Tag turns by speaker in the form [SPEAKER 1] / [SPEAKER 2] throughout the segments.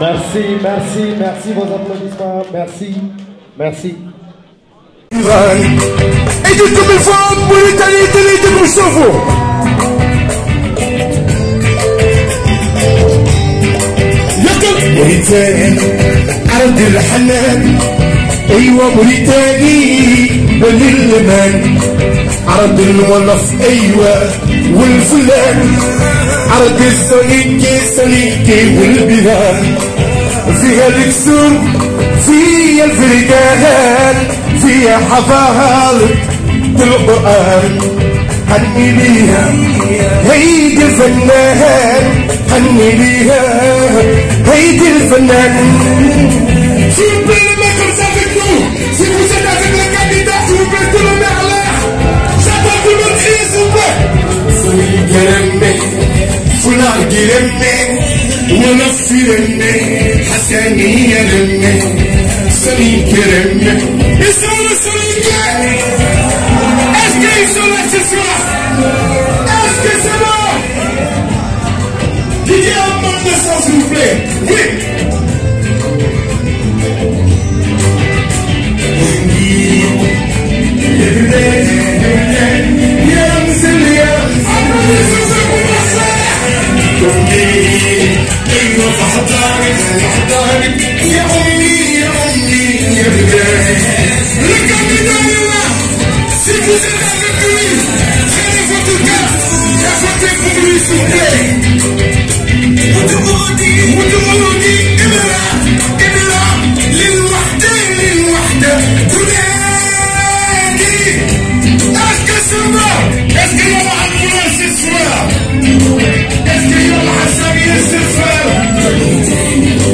[SPEAKER 1] Merci, merci, merci, vos applaudissements, merci, merci.
[SPEAKER 2] Et du comme il faut, pour l'Italie, de Kosovo. مريتان أرض الحنان أيوة مريتاني بني اليمن أرض الولف أيوة والفلان أرض السليكي والبلاد فيها الكسور فيها الفرقان فيها حضارة القرآن هني ليها هيدي الفنان هني ليها هيدي الفنان. S'il vous plaît, les mecs comme ça avec nous. Si vous êtes avec le candidat, s'il vous plaît, tout le monde en l'air. J'attends tout le monde crier, s'il vous plaît. Soli Giremme, Fula Giremme, Wolof Giremme, Hassani Giremme, Soli Giremme. Ils sont le Soli Giremme. Est-ce qu'ils sont là ce soir? Est-ce que c'est bon? Didier, un manque de sang, s'il vous plaît. Oui. Si vous êtes avec lui, prenez votre carte et votez pour lui, s'il vous plaît. Moutoumouroudi, il est là, l'île Wahda, Touledi. Est-ce que c'est bon? Est-ce qu'il y aura un boulot ce soir? Est-ce qu'il y aura un Samir ce soir?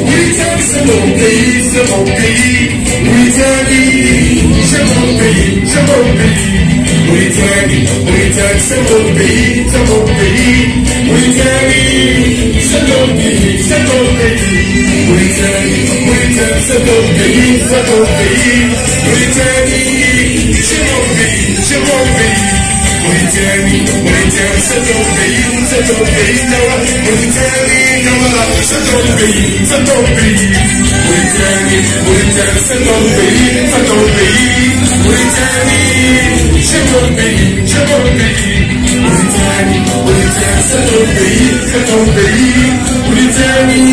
[SPEAKER 2] Mauritanie, c'est mon pays, c'est mon pays. Mauritanie, c'est mon pays, c'est mon pays. Mauritanie, c'est mon pays, c'est mon pays. Mauritanie, c'est mon pays, c'est mon pays. Mauritanie, c'est mon pays, c'est mon pays. Mauritanie, c'est mon pays, c'est mon pays. Mauritanie, c'est ton pays, c'est ton pays. Mauritanie, c'est ton pays, c'est ton pays. Mauritanie, c'est ton pays, c'est ton pays. Mauritanie, c'est ton pays, c'est ton pays. Mauritanie, c'est ton pays, c'est ton pays. Mauritanie,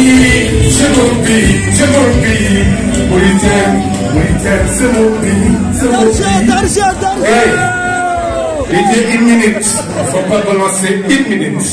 [SPEAKER 2] c'est mon pays, c'est mon pays. Mauritanie, c'est mon pays, c'est mon pays. Hey, il dit 1 minute, il ne faut pas balancer 1 minute.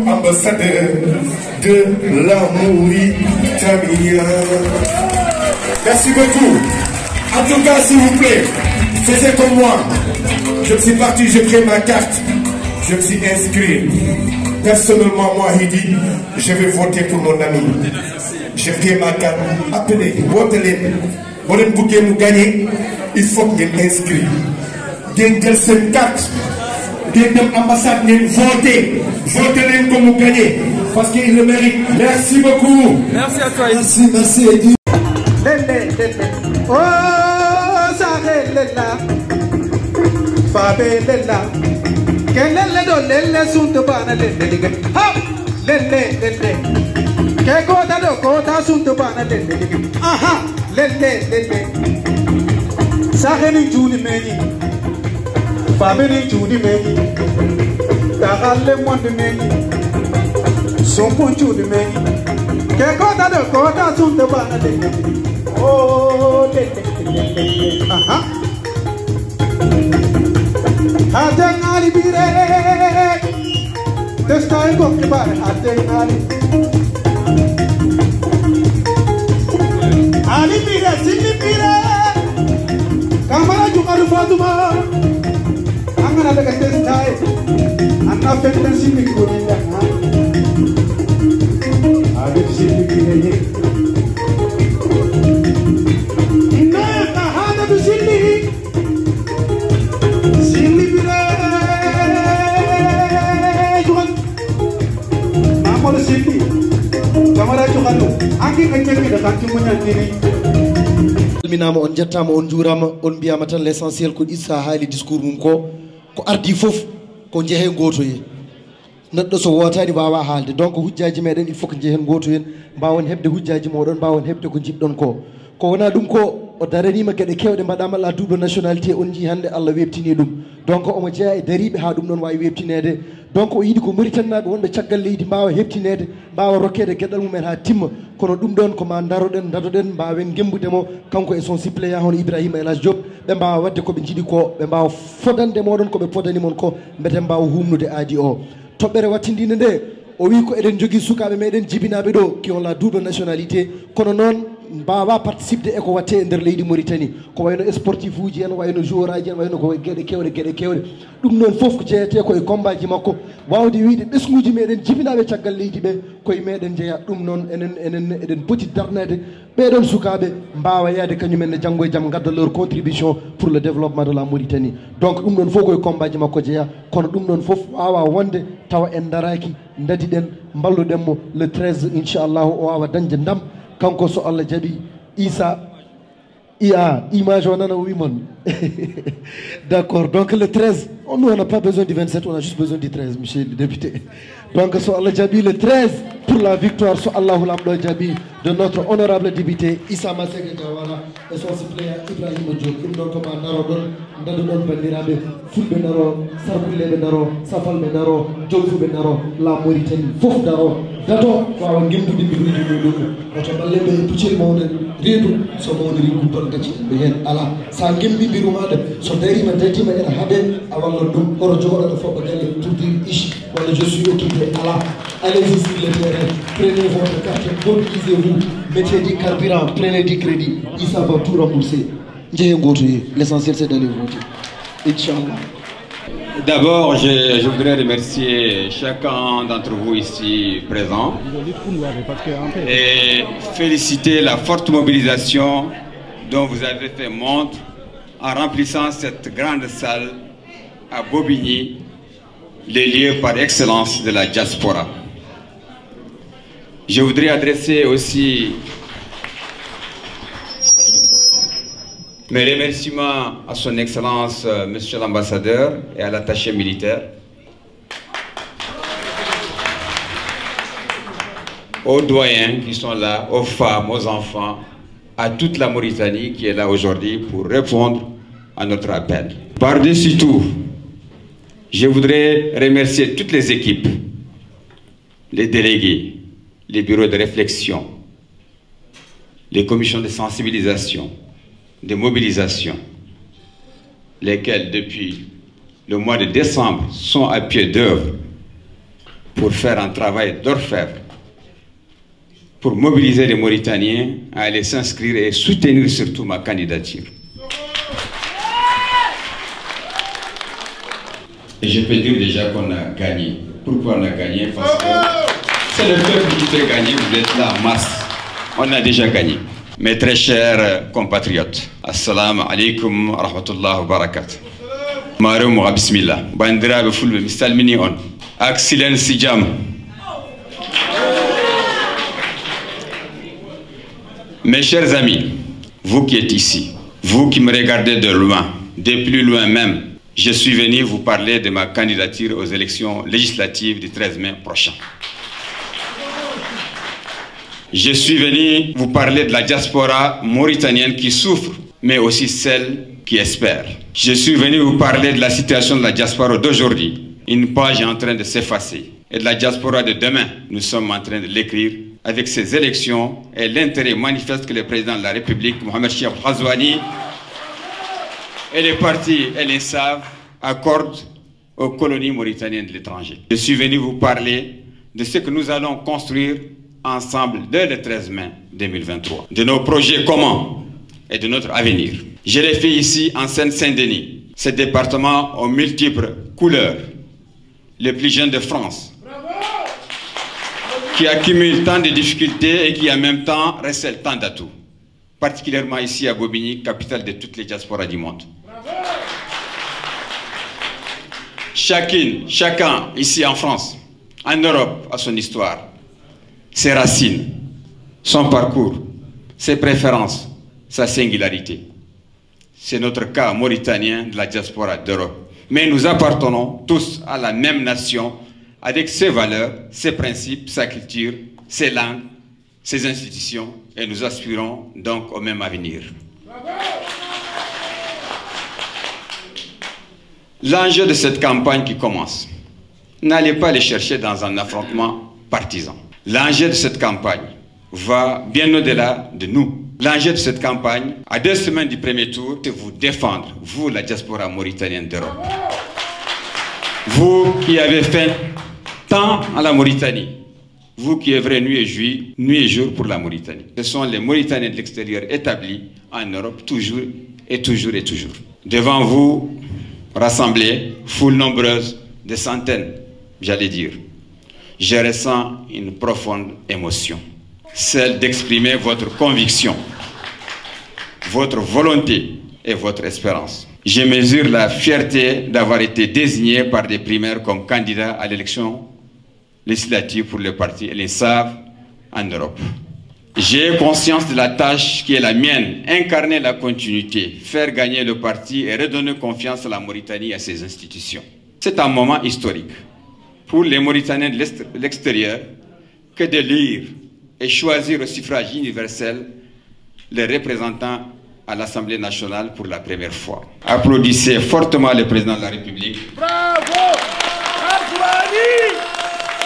[SPEAKER 2] Ambassadeur de la Mauritanie. Merci beaucoup. En tout cas, s'il vous plaît, Faisais comme moi. Je suis parti, j'ai pris ma carte. Je me suis inscrit. Personnellement, moi, il dit, je vais voter pour mon ami. J'ai pris ma carte. Appelez, votez-les. Vous pouvez nous gagner. Il faut que vous inscrivez. Vous cette carte. Vous ambassade, votez. Votez-les comme vous gagnez. Parce qu'il le mérite. Merci beaucoup.
[SPEAKER 3] Merci à toi.
[SPEAKER 1] Merci, merci Eddie.
[SPEAKER 3] Oh, ça là. Fabella. Kelele do lele sunto bana lele diga. Ha! Lele. Ke kota do kota sunto bana lele diga. Aha! Lele. Saheni juni meni. Fabeni juni meni. Tagalle monde meni. Sompo juni meni. Ke kota do kota sunto bana lele diga. Oh, lele. Aha! Adeng Ali bire, testai kok kibar Adeng Ali bire, sini bire, kamera juga Fatuma, angin ada testai, anak fitnah sini kuliah, ada sini bire, ini ada di sini.
[SPEAKER 1] minama on jettama on juurama on mbiyama tan l'essentiel ko issa haali discours mum ko ardi fof ko jeehe goto ye neɗɗo so wotani wawa haalde donc hujjaji meɗen il faut que jeehen goto hen mbawon hebde hujjaji moɗon mbawon hebde ko jiɗɗon ko wona ɗum ko o daranima gueɗe kewɗe mbaɗama la double nationalité on jii hande Allah webtini ɗum donc omo jeeya e dariɓe ha ɗum ɗon wawi webtinede donc o yiiɗi ko Mauritanie wonɓe caggal leydi mbawa heptinede mbawa rokkede gueɗal mumen ha timma kono ɗum ɗon koma daroɗen mbawen gembudemo kanko e son suppléant hono Ibrahima El Hadj Diop ɓe mbawa wadde koɓe jiiɗi ko ɓe mbawa fodande moɗon koɓe fodanimon ko mbete mbawa humnude aadi o toɓɓere wattidinde nde o wi ko eɗen jogui sukaɓe meɗen jibinaɓe ɗo qui ont la double nationalité kono noon mbawa participde eko watte e nder leydi Mauritanie ko wayno sportif uji en wayno joueur aji en wayno ko gueɗe kewɗe ɗum noon foof ko jeeyete koye combat ji makko wawde wiide ɓesguji meɗen jibinaɓe caggal leydi ɓe koye meɗen jeeya ɗum noon enen eɗen poti darnede ɓeɗon sukaɓe mbawa yaade kañumen ne janggo e jaam gadda leur contribution pour le développement de la Mauritanie donc ɗum ɗon fof koye combat ji makko jeeya kono ɗum ɗon foof wawa wonde tawa en daraki dadiɗen balluɗenmo le 13 inchallahu o wawa dañde ndam kanko so Allah jaɓi Issa image on en a oui mon d'accord donc le 13 nous on n'a pas besoin du 27 on a juste besoin du 13 monsieur le député donc so Allah jaɓi le 13 pour la victoire so Allahu lamɗo jaɓi de notre honorable député Issa Massegue Diawara et son suppléant Ibrahima Diop ɗum ɗon koma daroɗon daduɗon bandiraɓe fulɓe daro sarkulleɓe daro safalɓe daro jolfuɓe daro la Mauritanie fof daro dato wawa gemdude mbiruji muɗum oto ɓalleɓe e puccel mawɗen reedu so mawdiri ɗum ɗon gaci ɓe hen ala sa gembi mbiru maɗa so darima dadima ene haaɓe a wallat ɗum oro jogoɗo ɗo foɓɓa galle tourdir iche walla je suis occupé ala allez-y sur le terrain prenez votre carte mobilisez-vous mettez du carburant prenez du crédit Issa va tout rembourser jeehe goto ye l'essentiel c'est d'aller voter inchallah.
[SPEAKER 4] D'abord, je voudrais remercier chacun d'entre vous ici présents et féliciter la forte mobilisation dont vous avez fait montre en remplissant cette grande salle à Bobigny, les lieux par excellence de la diaspora. Je voudrais adresser aussi mes remerciements à son Excellence, Monsieur l'Ambassadeur, et à l'attaché militaire, aux doyens qui sont là, aux femmes, aux enfants, à toute la Mauritanie qui est là aujourd'hui pour répondre à notre appel. Par-dessus tout, je voudrais remercier toutes les équipes, les délégués, les bureaux de réflexion, les commissions de sensibilisation, de mobilisation, lesquels depuis le mois de décembre sont à pied d'œuvre pour faire un travail d'orfèvre, pour mobiliser les Mauritaniens à aller s'inscrire et soutenir surtout ma candidature. Je peux dire déjà qu'on a gagné. Pourquoi on a gagné? Parce que c'est le peuple qui fait gagner, vous êtes là en masse. On a déjà gagné. Mes très chers compatriotes, assalamu alaikum wa rahmatullahi wa barakatuh. Mario Moura bismillah. Bandira befulbe mistalmini on. Axilen sijam. Mes chers amis, vous qui êtes ici, vous qui me regardez de loin, de plus loin même, je suis venu vous parler de ma candidature aux élections législatives du 13 mai prochain. Je suis venu vous parler de la diaspora mauritanienne qui souffre, mais aussi celle qui espère. Je suis venu vous parler de la situation de la diaspora d'aujourd'hui. Une page est en train de s'effacer. Et de la diaspora de demain, nous sommes en train de l'écrire avec ces élections et l'intérêt manifeste que le président de la République, Mohamed Cheikh Ghazouani, et les partis et les SAV accordent aux colonies mauritaniennes de l'étranger. Je suis venu vous parler de ce que nous allons construire ensemble dès le 13 mai 2023, de nos projets communs et de notre avenir. Je l'ai fait ici en Seine-Saint-Denis, ce département aux multiples couleurs, le plus jeune de France, qui accumule tant de difficultés et qui en même temps recèle tant d'atouts, particulièrement ici à Bobigny, capitale de toutes les diasporas du monde. Chacun ici en France, en Europe, a son histoire, ses racines, son parcours, ses préférences, sa singularité. C'est notre cas mauritanien de la diaspora d'Europe. Mais nous appartenons tous à la même nation avec ses valeurs, ses principes, sa culture, ses langues, ses institutions, et nous aspirons donc au même avenir. L'enjeu de cette campagne qui commence, n'allez pas les chercher dans un affrontement partisan. L'enjeu de cette campagne va bien au-delà de nous. L'enjeu de cette campagne, à 2 semaines du premier tour, c'est vous défendre, vous, la diaspora mauritanienne d'Europe. Vous qui avez fait tant à la Mauritanie, vous qui œuvrez nuit et jour pour la Mauritanie. Ce sont les Mauritaniens de l'extérieur établis en Europe, toujours et toujours et toujours. Devant vous, rassemblés, foule nombreuse, des centaines, j'allais dire, je ressens une profonde émotion, celle d'exprimer votre conviction, votre volonté et votre espérance. Je mesure la fierté d'avoir été désigné par des primaires comme candidat à l'élection législative pour le parti et les SAV en Europe. J'ai conscience de la tâche qui est la mienne, incarner la continuité, faire gagner le parti et redonner confiance à la Mauritanie et à ses institutions. C'est un moment historique pour les Mauritaniens de l'extérieur que de lire et choisir au suffrage universel les représentants à l'Assemblée nationale pour la première fois. Applaudissez fortement le président de la République.
[SPEAKER 2] Bravo! Ghazouani!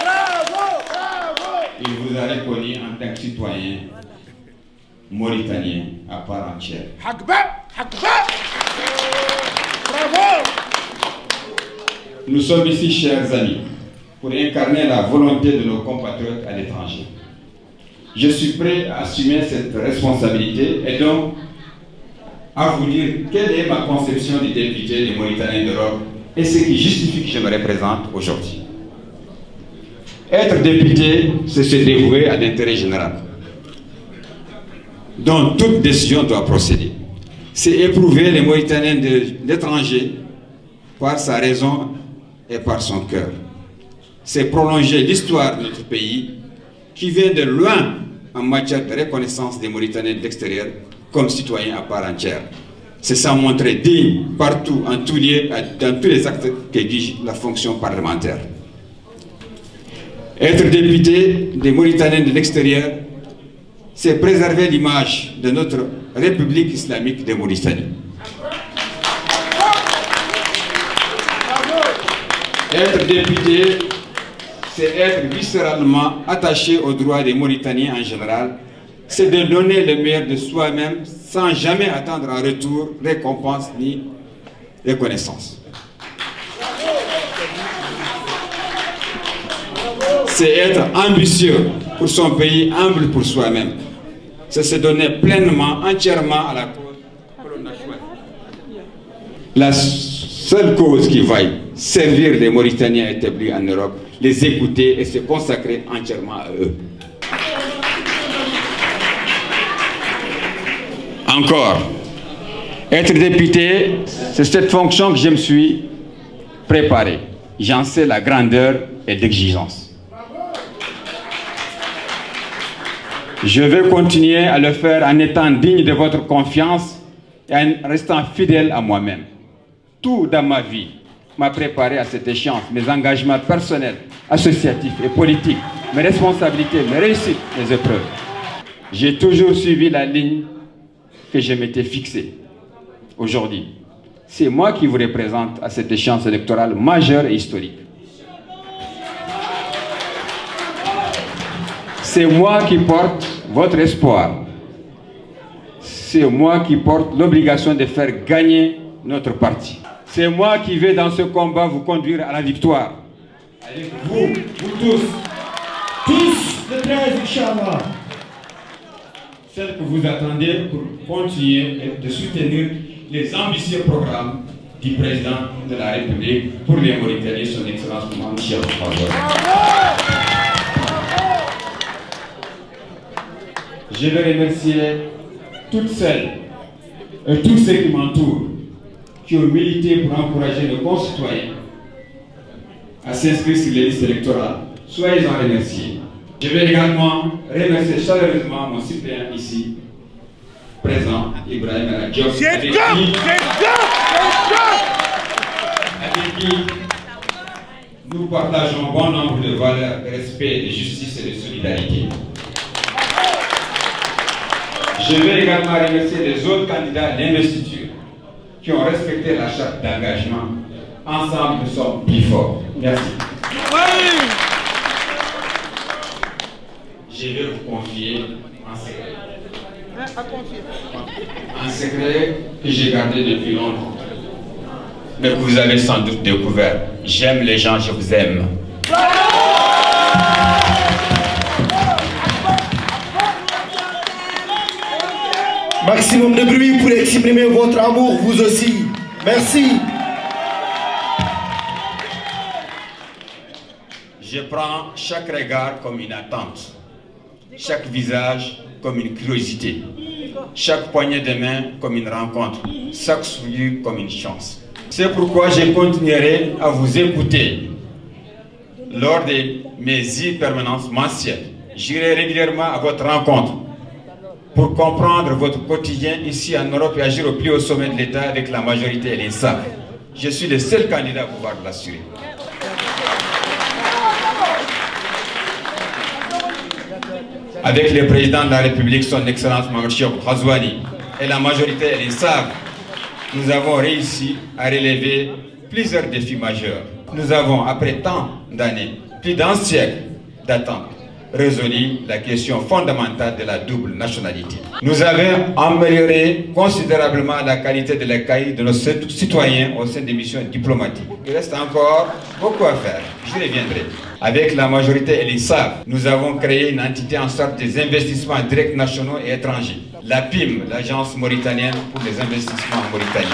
[SPEAKER 2] Bravo! Bravo!
[SPEAKER 4] Il vous a reconnu en tant que citoyen mauritanien à part entière.
[SPEAKER 2] Hakba! Hakba! Bravo!
[SPEAKER 4] Nous sommes ici, chers amis, pour incarner la volonté de nos compatriotes à l'étranger. Je suis prêt à assumer cette responsabilité et donc à vous dire quelle est ma conception du député des Mauritaniens d'Europe et ce qui justifie que je me représente aujourd'hui. Être député, c'est se dévouer à l'intérêt général, dont toute décision doit procéder. C'est éprouver les Mauritaniens de l'étranger par sa raison et par son cœur. C'est prolonger l'histoire de notre pays qui vient de loin en matière de reconnaissance des Mauritaniens de l'extérieur comme citoyens à part entière. C'est s'en montrer digne partout, en tout lieu, dans tous les actes qu'exige la fonction parlementaire. Être député des Mauritaniens de l'extérieur, c'est préserver l'image de notre République islamique de Mauritanie. Être député, c'est être viscéralement attaché aux droits des Mauritaniens en général, c'est de donner le meilleur de soi-même sans jamais attendre en retour récompense ni reconnaissance. C'est être ambitieux pour son pays, humble pour soi-même. C'est se donner pleinement, entièrement à la cause que l'on a choisie. La seule cause qui vaille, servir les Mauritaniens établis en Europe, les écouter et se consacrer entièrement à eux. Encore, être député, c'est cette fonction que je me suis préparé. J'en sais la grandeur et l'exigence. Je vais continuer à le faire en étant digne de votre confiance et en restant fidèle à moi-même. Tout dans ma vie m'a préparé à cette échéance, mes engagements personnels, associatifs et politiques, mes responsabilités, mes réussites, mes épreuves. J'ai toujours suivi la ligne que je m'étais fixée. Aujourd'hui, c'est moi qui vous représente à cette échéance électorale majeure et historique. C'est moi qui porte votre espoir. C'est moi qui porte l'obligation de faire gagner notre parti. C'est moi qui vais dans ce combat vous conduire à la victoire. Avec vous tous. Tous le 13, Inch'Allah. Celle que vous attendez pour continuer de soutenir les ambitieux programmes du président de la République pour les Mauritaniens, son Excellence Michel Bazoum. Je veux remercier toutes celles et tous ceux qui m'entourent, qui ont milité pour encourager nos concitoyens à s'inscrire sur les listes électorales. Soyez-en remerciés. Je vais également remercier chaleureusement mon suppléant ici, présent, Ibrahim El Diop, avec qui nous partageons bon nombre de valeurs de respect, de justice et de solidarité. Je vais également remercier les autres candidats à l'investiture qui ont respecté la charte d'engagement. Ensemble, nous sommes plus forts. Merci. Je vais vous confier un secret. Un secret que j'ai gardé depuis longtemps, mais que vous avez sans doute découvert. J'aime les gens, je vous aime.
[SPEAKER 1] Maximum de bruit pour exprimer votre amour, vous aussi. Merci.
[SPEAKER 4] Je prends chaque regard comme une attente, chaque visage comme une curiosité, chaque poignée de main comme une rencontre, chaque sourire comme une chance. C'est pourquoi je continuerai à vous écouter lors de mes permanences mensuelles. J'irai régulièrement à votre rencontre pour comprendre votre quotidien ici en Europe et agir au plus haut sommet de l'État avec la majorité et les SAF. Je suis le seul candidat à pouvoir l'assurer. Avec le président de la République, son Excellence Mohamed Cheikh Ghazouani, et la majorité et les SAF, nous avons réussi à relever plusieurs défis majeurs. Nous avons, après tant d'années, plus d'un siècle d'attente, résolu la question fondamentale de la double nationalité. Nous avons amélioré considérablement la qualité de l'accueil de nos citoyens au sein des missions diplomatiques. Il reste encore beaucoup à faire, j'y reviendrai. Avec la majorité et les SAF, nous avons créé une entité en sorte des investissements directs nationaux et étrangers. La PIM, l'Agence mauritanienne pour les investissements mauritaniens,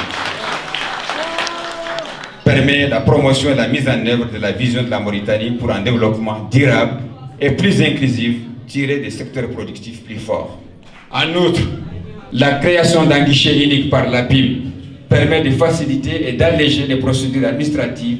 [SPEAKER 4] permet la promotion et la mise en œuvre de la vision de la Mauritanie pour un développement durable et plus inclusif, tiré des secteurs productifs plus forts. En outre, la création d'un guichet unique par la PIM permet de faciliter et d'alléger les procédures administratives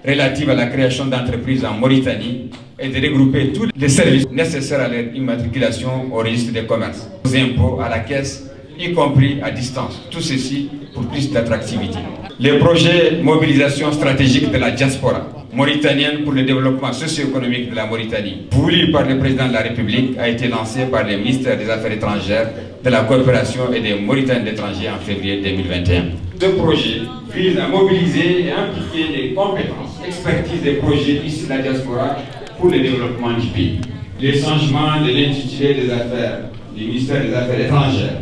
[SPEAKER 4] relatives à la création d'entreprises en Mauritanie et de regrouper tous les services nécessaires à leur immatriculation au registre des commerces, aux impôts, à la caisse, y compris à distance. Tout ceci pour plus d'attractivité. Les projets mobilisation stratégique de la diaspora mauritanienne pour le développement socio-économique de la Mauritanie, voulu par le président de la République, a été lancé par le ministère des Affaires étrangères, de la coopération et des Mauritaniens d'étrangers en février 2021. Ce projet vise à mobiliser et impliquer les compétences, expertise des projets issus de la diaspora pour le développement du pays. Les changements de l'intitulé des affaires du ministère des Affaires étrangères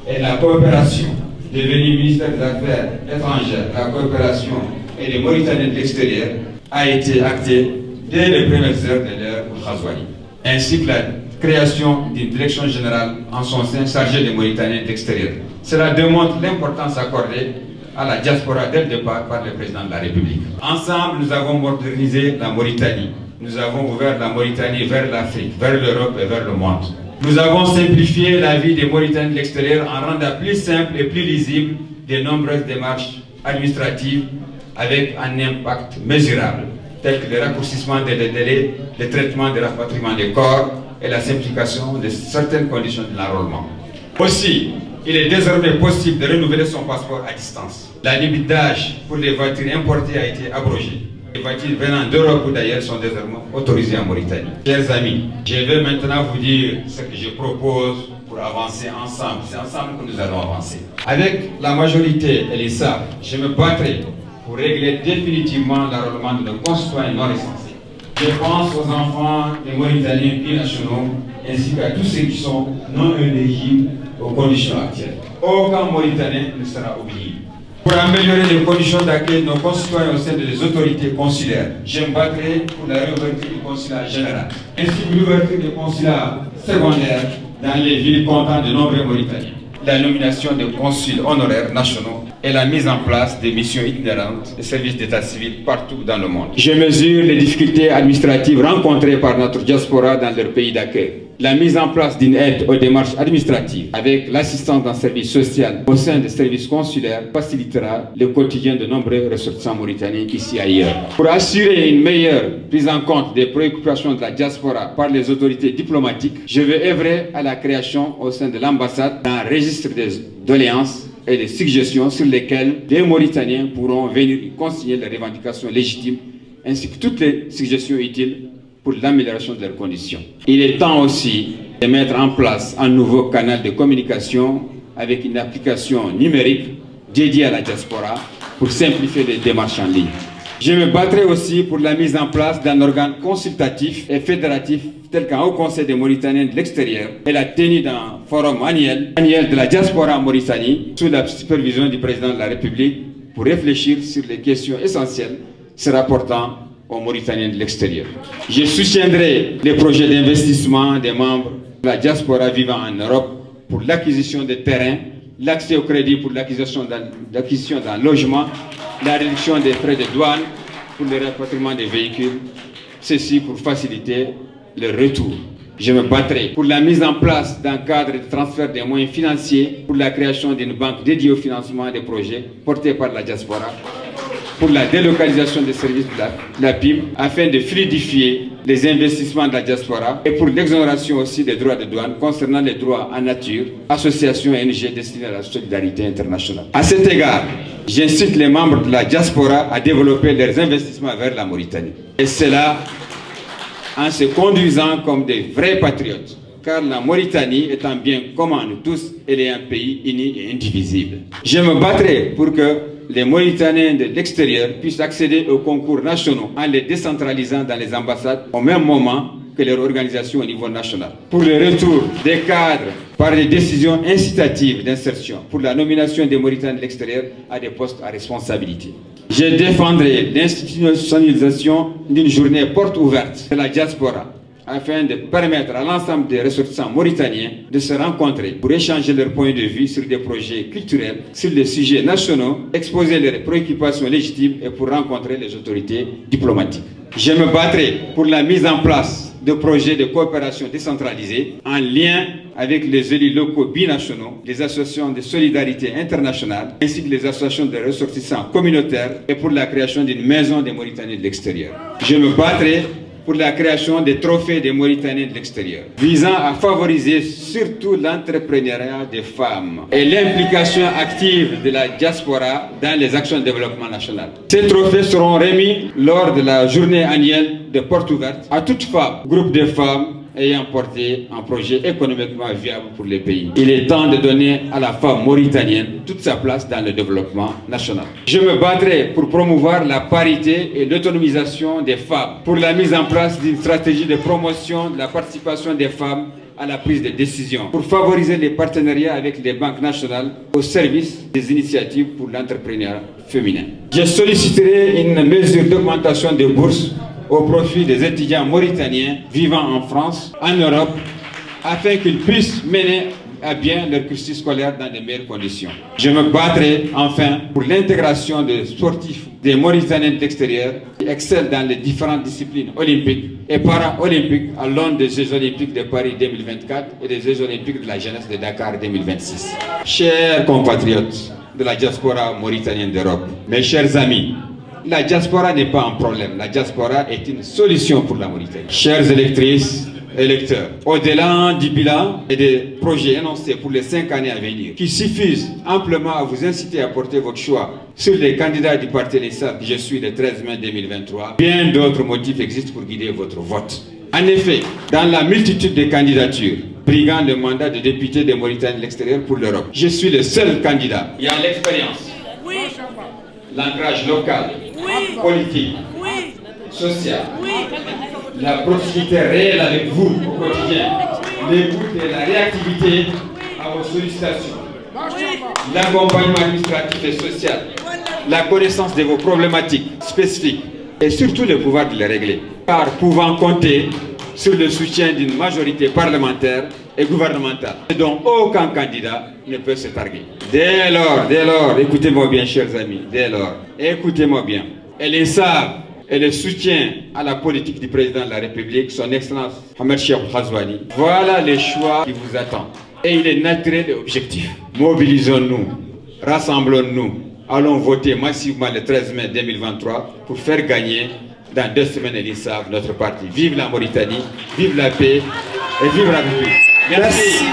[SPEAKER 4] et la coopération, devenu ministère des Affaires étrangères, la coopération et des Mauritaniens de l'extérieur, a été acté dès les premières heures de l'ère Ghazouani, ainsi que la création d'une direction générale en son sein chargée des Mauritaniens de l'extérieur. Cela démontre l'importance accordée à la diaspora dès le départ par le président de la République. Ensemble, nous avons modernisé la Mauritanie. Nous avons ouvert la Mauritanie vers l'Afrique, vers l'Europe et vers le monde. Nous avons simplifié la vie des Mauritaniens de l'extérieur en rendant plus simple et plus lisible de nombreuses démarches administratives avec un impact mesurable, tel que le raccourcissement des délais, le traitement des rapatriements des corps et la simplification de certaines conditions de l'enrôlement. Aussi, il est désormais possible de renouveler son passeport à distance. La limite d'âge pour les voitures importées a été abrogée. Les voitures venant d'Europe ou d'ailleurs sont désormais autorisées en Mauritanie. Chers amis, je vais maintenant vous dire ce que je propose pour avancer ensemble. C'est ensemble que nous allons avancer. Avec la majorité et les SAP, je me battrai pour régler définitivement l'enrôlement de nos concitoyens non recensés. Je pense aux enfants des Mauritaniens binationaux ainsi qu'à tous ceux qui sont non éligibles aux conditions actuelles. Aucun Mauritanien ne sera oublié. Pour améliorer les conditions d'accueil de nos concitoyens au sein des autorités consulaires, je me battrai pour la réouverture du consulat général, ainsi que l'ouverture des consulats secondaires dans les villes comptant de nombreux Mauritaniens, la nomination de consuls honoraires nationaux et la mise en place des missions itinérantes de services d'état civil partout dans le monde. Je mesure les difficultés administratives rencontrées par notre diaspora dans leur pays d'accueil. La mise en place d'une aide aux démarches administratives avec l'assistance d'un service social au sein des services consulaires facilitera le quotidien de nombreux ressortissants mauritaniens ici et ailleurs. Pour assurer une meilleure prise en compte des préoccupations de la diaspora par les autorités diplomatiques, je vais œuvrer à la création au sein de l'ambassade d'un registre des doléances et des suggestions sur lesquelles les Mauritaniens pourront venir consigner leurs revendications légitimes ainsi que toutes les suggestions utiles pour l'amélioration de leurs conditions. Il est temps aussi de mettre en place un nouveau canal de communication avec une application numérique dédiée à la diaspora pour simplifier les démarches en ligne. Je me battrai aussi pour la mise en place d'un organe consultatif et fédératif tel qu'un Haut Conseil des Mauritaniens de l'extérieur et la tenue d'un forum annuel de la diaspora en Mauritanie sous la supervision du président de la République pour réfléchir sur les questions essentielles se rapportant aux Mauritaniens de l'extérieur. Je soutiendrai les projets d'investissement des membres de la diaspora vivant en Europe pour l'acquisition de terrains, l'accès au crédit pour l'acquisition d'un logement, la réduction des frais de douane pour le rapatriement des véhicules, ceci pour faciliter le retour. Je me battrai pour la mise en place d'un cadre de transfert des moyens financiers pour la création d'une banque dédiée au financement des projets portés par la diaspora, pour la délocalisation des services de la PIM afin de fluidifier les investissements de la diaspora et pour l'exonération aussi des droits de douane concernant les droits en nature, associations et ONG destinées à la solidarité internationale. À cet égard, j'incite les membres de la diaspora à développer leurs investissements vers la Mauritanie. Et cela en se conduisant comme des vrais patriotes, car la Mauritanie est un bien commun de tous, elle est un pays uni et indivisible. Je me battrai pour que les Mauritaniens de l'extérieur puissent accéder aux concours nationaux en les décentralisant dans les ambassades au même moment que leur organisation au niveau national. Pour le retour des cadres par des décisions incitatives d'insertion pour la nomination des Mauritaniens de l'extérieur à des postes à responsabilité. Je défendrai l'institutionnalisation d'une journée porte ouverte de la diaspora afin de permettre à l'ensemble des ressortissants mauritaniens de se rencontrer pour échanger leurs points de vue sur des projets culturels, sur des sujets nationaux, exposer leurs préoccupations légitimes et pour rencontrer les autorités diplomatiques. Je me battrai pour la mise en place de projets de coopération décentralisés en lien avec les élus locaux binationaux, les associations de solidarité internationale ainsi que les associations de ressortissants communautaires et pour la création d'une maison des Mauritaniens de l'extérieur. Je me battrai pour la création des trophées des Mauritaniens de l'extérieur, visant à favoriser surtout l'entrepreneuriat des femmes et l'implication active de la diaspora dans les actions de développement national. Ces trophées seront remis lors de la journée annuelle de porte ouverte à toute femme, groupe de femmes ayant porté un projet économiquement viable pour les pays. Il est temps de donner à la femme mauritanienne toute sa place dans le développement national. Je me battrai pour promouvoir la parité et l'autonomisation des femmes, pour la mise en place d'une stratégie de promotion de la participation des femmes à la prise de décision, pour favoriser les partenariats avec les banques nationales au service des initiatives pour l'entrepreneuriat féminin. Je solliciterai une mesure d'augmentation des bourses au profit des étudiants mauritaniens vivant en France, en Europe, afin qu'ils puissent mener à bien leur cursus scolaire dans de meilleures conditions. Je me battrai enfin pour l'intégration des sportifs des Mauritaniens de l'extérieur qui excellent dans les différentes disciplines olympiques et para-olympiques à l'aune des Jeux olympiques de Paris 2024 et des Jeux olympiques de la jeunesse de Dakar 2026. Chers compatriotes de la diaspora mauritanienne d'Europe, mes chers amis, la diaspora n'est pas un problème, la diaspora est une solution pour la Mauritanie. Chères électrices, électeurs, au-delà du bilan et des projets énoncés pour les 5 années à venir, qui suffisent amplement à vous inciter à porter votre choix sur les candidats du parti LISAF que je suis le 13 mai 2023, bien d'autres motifs existent pour guider votre vote. En effet, dans la multitude de candidatures, briguant le mandat de député de Mauritanie de l'extérieur pour l'Europe, je suis le seul candidat. Il y a l'expérience, l'ancrage local, politique, social, la proximité réelle avec vous au quotidien, l'écoute et la réactivité à vos sollicitations, l'accompagnement administratif et social, la connaissance de vos problématiques spécifiques et surtout le pouvoir de les régler, par pouvant compter sur le soutien d'une majorité parlementaire et gouvernementale, dont aucun candidat ne peut se targuer. Dès lors, écoutez-moi bien, chers amis, dès lors, écoutez-moi bien, et les savent, et le soutien à la politique du président de la République, son Excellence Mohamed Cheikh Ghazouani, voilà les choix qui vous attendent. Et il est naturel et objectif. Mobilisons-nous, rassemblons-nous, allons voter massivement le 13 mai 2023 pour faire gagner dans 2 semaines l'ISAF, notre parti. Vive la Mauritanie, vive la paix et vive la République. Merci.